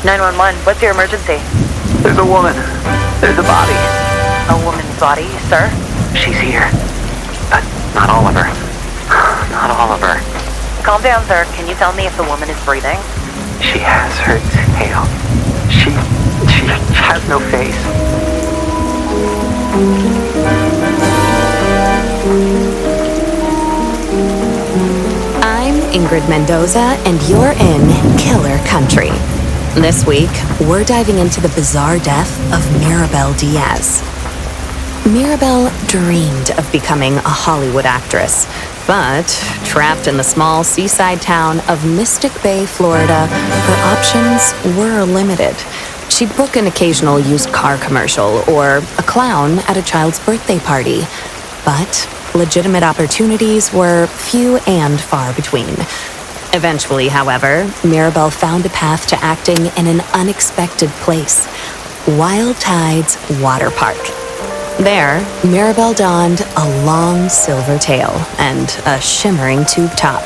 911, what's your emergency? There's a woman. There's a body. A woman's body, sir? She's here. But not all of her. Not all of her. Calm down, sir. Can you tell me if the woman is breathing? She has her tail. She has no face. I'm Ingrid Mendoza, and you're in Killer Country. This week, we're diving into the bizarre death of Maribel Diaz. Maribel dreamed of becoming a Hollywood actress, but trapped in the small seaside town of Mystic Bay, Florida, her options were limited. She'd book an occasional used car commercial or a clown at a child's birthday party, but legitimate opportunities were few and far between. Eventually, however, Maribel found a path to acting in an unexpected place, Wild Tides Water Park. There, Maribel donned a long silver tail and a shimmering tube top.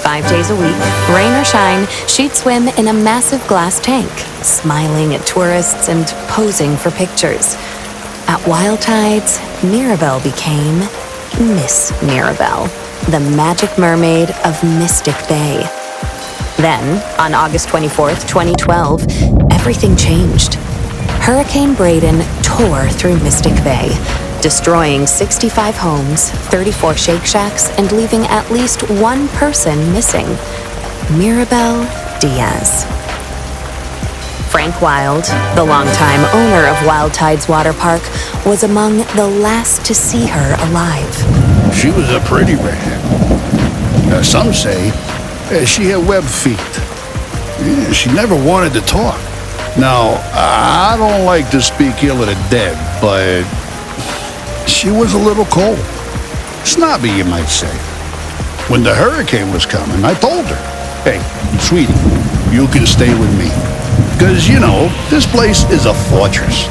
5 days a week, rain or shine, she'd swim in a massive glass tank, smiling at tourists and posing for pictures. At Wild Tides, Maribel became Miss Maribel, the magic mermaid of Mystic Bay. Then, on August 24th, 2012, everything changed. Hurricane Braden tore through Mystic Bay, destroying 65 homes, 34 Shake Shacks, and leaving at least one person missing: Maribel Diaz. Frank Wild, the longtime owner of Wild Tides Water Park, was among the last to see her alive. She was a pretty redhead. Some say she had web feet. She never wanted to talk. Now, I don't like to speak ill of the dead, but she was a little cold. Snobby, you might say. When the hurricane was coming, I told her, "Hey, sweetie, you can stay with me. Because, this place is a fortress.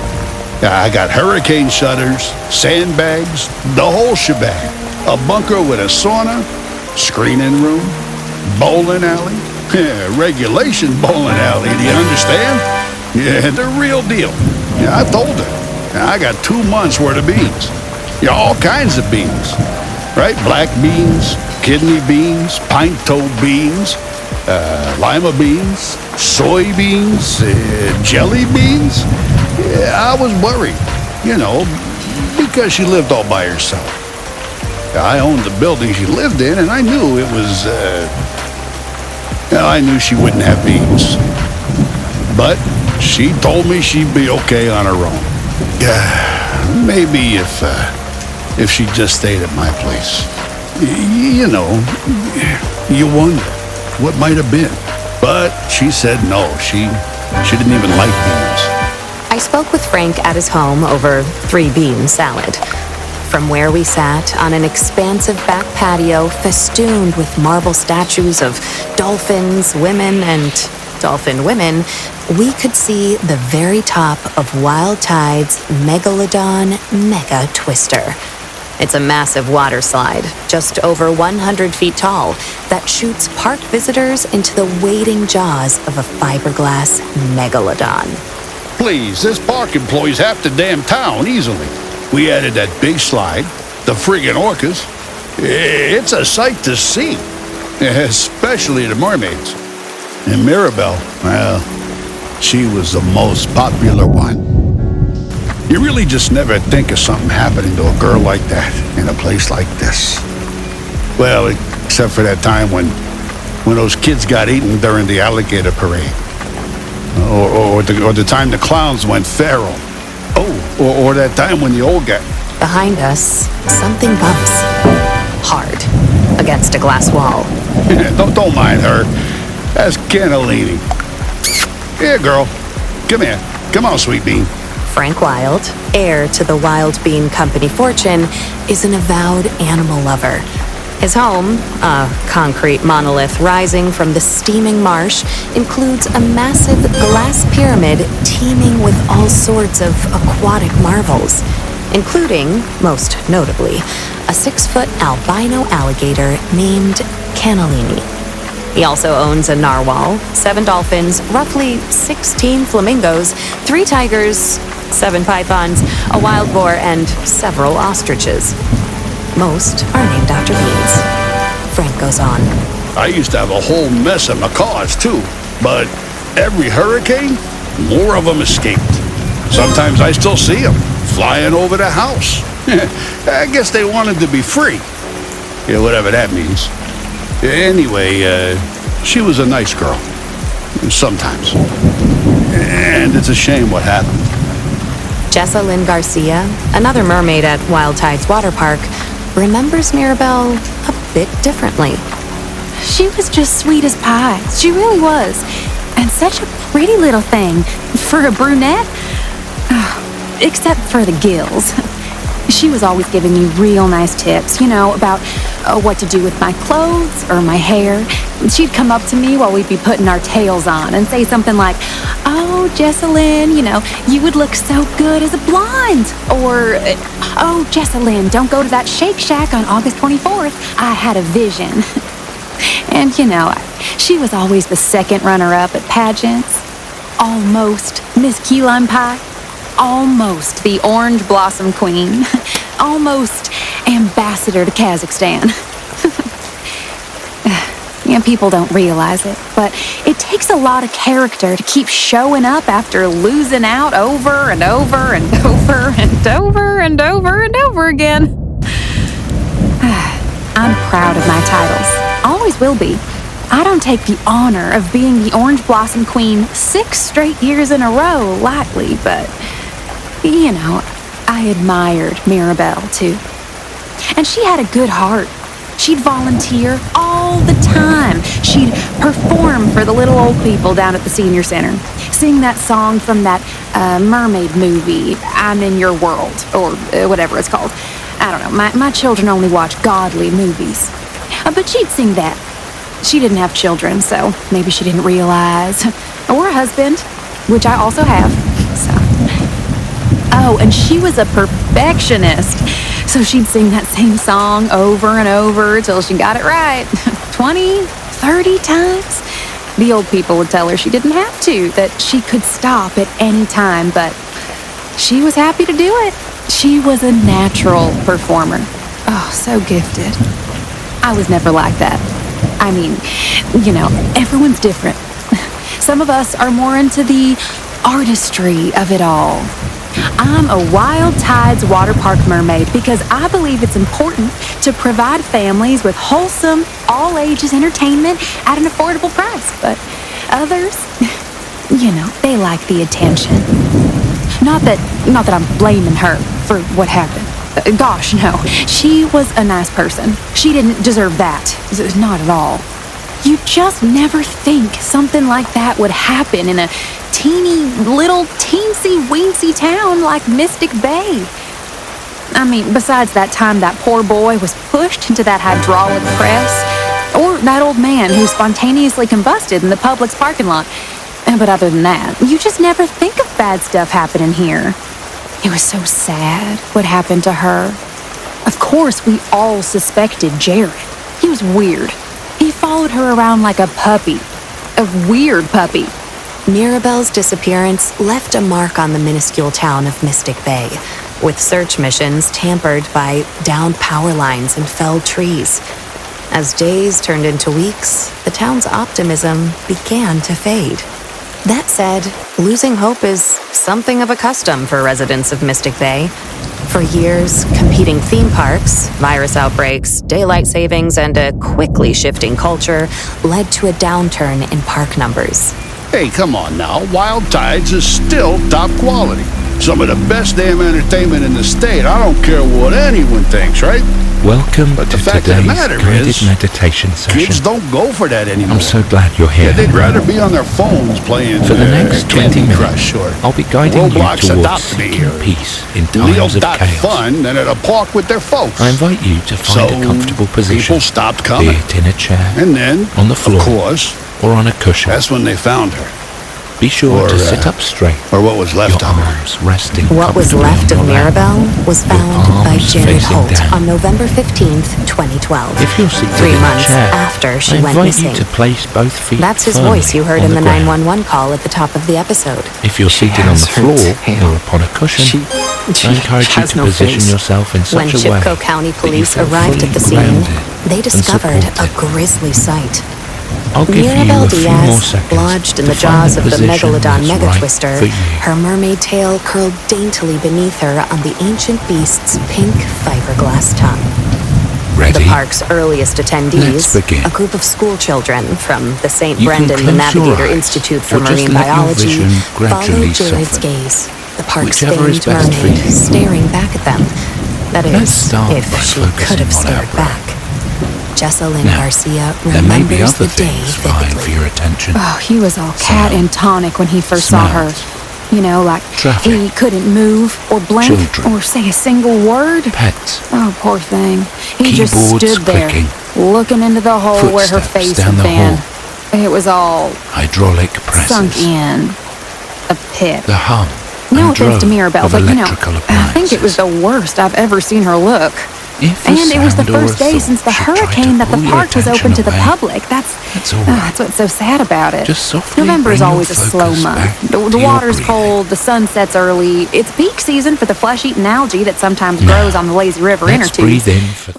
I got hurricane shutters, sandbags, the whole shebang. A bunker with a sauna, screening room, bowling alley. Regulation bowling alley, do you understand? Yeah, the real deal." I told her. I got 2 months worth of beans. All kinds of beans. Right? Black beans, kidney beans, pint-toed beans, lima beans, soybeans, jelly beans. I was worried, because she lived all by herself. I owned the building she lived in, and I knew it was, I knew she wouldn't have beans. But she told me she'd be okay on her own. Maybe if she just stayed at my place. You wonder what might have been. But she said no, she didn't even like beans. I spoke with Frank at his home over 3-bean salad. From where we sat on an expansive back patio festooned with marble statues of dolphins, women, and dolphin women, we could see the very top of Wild Tide's Megalodon Mega Twister. It's a massive water slide, just over 100 feet tall, that shoots park visitors into the waiting jaws of a fiberglass megalodon. Please, this park employs half the damn town easily. We added that big slide, the friggin' orcas. It's a sight to see, especially the mermaids. And Maribel, well, she was the most popular one. You really just never think of something happening to a girl like that in a place like this. Well, except for that time when those kids got eaten during the alligator parade. Or the time the clowns went feral. Oh, or that time when the old guy... Behind us, something bumps. Hard. Against a glass wall. Don't mind her. That's cannellini. Here, girl. Come here. Come on, sweet bean. Frank Wild, heir to the Wild Bean Company fortune, is an avowed animal lover. His home, a concrete monolith rising from the steaming marsh, includes a massive glass pyramid teeming with all sorts of aquatic marvels, including, most notably, a 6-foot albino alligator named Cannellini. He also owns a narwhal, 7 dolphins, roughly 16 flamingos, 3 tigers, 7 pythons, a wild boar, and several ostriches. Most are named after beans. Frank goes on. I used to have a whole mess of macaws, too. But every hurricane, more of them escaped. Sometimes I still see them flying over the house. I guess they wanted to be free. Yeah, whatever that means. Anyway, she was a nice girl. Sometimes. And it's a shame what happened. Jessa Lynn Garcia, another mermaid at Wild Tides Water Park, remembers Mirabelle a bit differently. She was just sweet as pie. She really was. And such a pretty little thing for a brunette. Except for the gills. She was always giving me real nice tips, about what to do with my clothes or my hair. She'd come up to me while we'd be putting our tails on and say something like, "Oh, Jessalyn, you would look so good as a blonde." Or, "Oh, Jessalyn, don't go to that Shake Shack on August 24th. I had a vision." And, she was always the second runner-up at pageants. Almost Miss Key Lime Pie. Almost the Orange Blossom Queen. Almost ambassador to Kazakhstan. People don't realize it, but it takes a lot of character to keep showing up after losing out over and over and over and over and over and over again. I'm proud of my titles. Always will be. I don't take the honor of being the Orange Blossom Queen 6 straight years in a row lightly, but, I admired Mirabelle, too. And she had a good heart. She'd volunteer all the time. She'd perform for the little old people down at the senior center. Sing that song from that mermaid movie, I'm in Your World, or whatever it's called. I don't know, my children only watch godly movies. But she'd sing that. She didn't have children, so maybe she didn't realize. Or a husband, which I also have, so. Oh, and she was a perfectionist. So she'd sing that same song over and over till she got it right. 20, 30 times. The old people would tell her she didn't have to, that she could stop at any time, but she was happy to do it. She was a natural performer. Oh, so gifted. I was never like that. I mean, everyone's different. Some of us are more into the artistry of it all. I'm a Wild Tides Water Park mermaid because I believe it's important to provide families with wholesome, all-ages entertainment at an affordable price. But others, they like the attention. Not that I'm blaming her for what happened. Gosh, no. She was a nice person. She didn't deserve that. Not at all. You just never think something like that would happen in a teeny little teensy-weensy town like Mystic Bay. I mean, besides that time that poor boy was pushed into that hydraulic press, or that old man who spontaneously combusted in the Publix parking lot. But other than that, you just never think of bad stuff happening here. It was so sad what happened to her. Of course, we all suspected Jared. He was weird. He followed her around like a puppy. A weird puppy. Mirabelle's disappearance left a mark on the minuscule town of Mystic Bay, with search missions tampered by downed power lines and felled trees. As days turned into weeks, the town's optimism began to fade. That said, losing hope is something of a custom for residents of Mystic Bay. For years, competing theme parks, virus outbreaks, daylight savings, and a quickly shifting culture led to a downturn in park numbers. Hey, come on now. Wild Tides is still top quality. Some of the best damn entertainment in the state. I don't care what anyone thinks, right? Welcome But the to fact of the today's matter guided is, meditation session. Kids don't go for that anymore. I'm so glad you're here. They'd rather be on their phones playing For the next 20 Candy minutes, Crush or I'll be guiding Roblox you towards Adopt Me seeking or peace in times Leo of chaos. Fun than at a park with their folks. I invite you to find a comfortable position, people stopped be coming. it in a chair, And then, on the floor, of course, or on a cushion. that's when they found her. Be sure Or, to sit up straight. Or what was left Your of her. arms resting What was comfortably left on of your lap. Mirabelle was Your found by palms Jared facing Holt down. on November 15th, 2012. If you're seated 3 in a months chair, after she I went invite missing. you to place both feet That's his firmly voice you heard on in the ground. 911 call at the top of the episode. If you're She seated on has the her floor tail. or upon a cushion, She I encourage you has to no position face. yourself in When such a way Chipko County that you police feel arrived at fully the scene, grounded they and discovered a supported. grisly sight. I'll give Mirabelle you a few more Diaz, seconds lodged in to the find jaws of the position Megalodon that's Mega right Twister, for you. her mermaid tail curled daintily beneath her on the ancient beast's pink fiberglass tongue. Ready? The park's earliest attendees, Let's begin. a group of school children from the St. You can Brendan the close your Navigator eyes, Institute for or just Marine let your Biology, vision gradually followed Jared's soften. gaze, the park's Whichever is famed best for mermaid you. staring back at them. That Let's is, start if by she focusing could have on our stared breath. back. Jessalyn Now, Garcia there may be remembers other the day things vying for vividly. your attention. Oh, he was all cat Sound. and tonic when he first saw her. Smells. You know, like Traffic. he couldn't move or blink Children. or say a single word. Pets, Oh, poor thing. He just Keyboards stood there, clicking. looking into the hole where her Footsteps face down had the been. hall. It was all hydraulic presses, sunk in a pit. the hum No and offense to drone Mirabelle, of but you know, electrical I think it was appliances. the worst I've ever seen her look. If a And it was the sound or a first day thought since the should try to hurricane that the pull your park was attention open to the away, public. That's all right. that's what's so sad about it. Just softly November is bring your always a slow focus month. back The to your water's breathing. cold, the sun sets early. It's peak season for the flesh-eating algae that sometimes grows on the lazy river inner Let's tubes. breathe in for